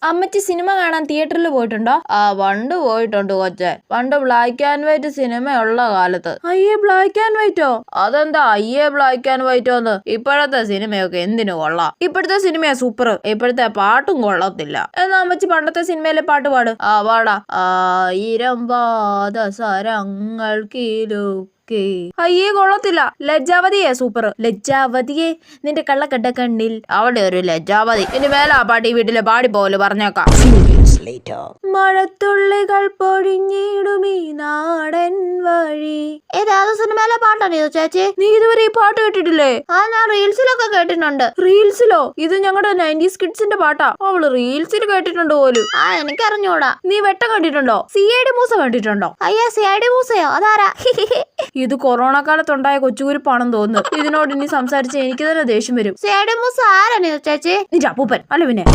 അമ്മച്ചി സിനിമ കാണാൻ തിയേറ്ററിൽ പോയിട്ടുണ്ടോ? ആ പണ്ട് പോയിട്ടുണ്ട് കൊച്ചെ. പണ്ട് ബ്ലാക്ക് ആൻഡ് വൈറ്റ് സിനിമയുള്ള കാലത്ത്. അയ്യേ ബ്ലാക്ക് ആൻഡ് വൈറ്റോ? അതെന്താ അയ്യേ ബ്ലാക്ക് ആൻഡ് വൈറ്റോന്ന്? ഇപ്പോഴത്തെ സിനിമയൊക്കെ എന്തിനു കൊള്ളാം. ഇപ്പോഴത്തെ സിനിമയാ സൂപ്പർ. ഇപ്പോഴത്തെ പാട്ടും കൊള്ളത്തില്ല. എന്നാ അമ്മച്ചി പണ്ടത്തെ സിനിമയിലെ പാട്ട് പാട്. ആ പാടാ. ആയിരം പാദസരങ്ങൾ അയ്യേ കൊള്ളത്തില്ല. ലജ്ജാവതിയെ സൂപ്പർ. ലജ്ജാവതിയെ നിന്റെ കള്ളക്കട്ട കണ്ണിൽ അവിടെ ഒരു ലജ്ജാവതി. ഇനി മേലെ ആ പാട്ട് ഈ വീട്ടിലെ പാടിപ്പോല് പറഞ്ഞേക്കാം. മഴത്തുള്ളികൾ പൊഴിഞ്ഞിടുമീ നാടൻ വഴി. ഏതാ സിനിമയിലെ പാട്ടാണ് ഇത് ചേച്ചി? നീ ഇതുവരെ ഈ പാട്ട് കേട്ടിട്ടില്ലേ? ആ ഞാൻ റീൽസിലൊക്കെ കേട്ടിട്ടുണ്ട്. റീൽസിലോ? ഇത് ഞങ്ങളുടെ 90s കിഡ്സിന്റെ പാട്ടാ. അവള് റീൽസിൽ കേട്ടിട്ടുണ്ട് പോലും. ആ എനിക്കറിഞ്ഞൂടാ. നീ വെട്ടം കണ്ടിട്ടുണ്ടോ? CID മൂസ കണ്ടിട്ടുണ്ടോ? അയ്യാ CID മൂസയോ? അതാരാ? ഇത് കൊറോണ കാലത്തുണ്ടായ കൊച്ചുകുരിപ്പാണെന്ന് തോന്നുന്നു. ഇതിനോട് ഇനി സംസാരിച്ച് എനിക്ക് തന്നെ ദേഷ്യം വരും. CID മൂസ ആരാണ് ചേച്ചി? നിന്റെ അപ്പൂപ്പൻ. അല്ല പിന്നെ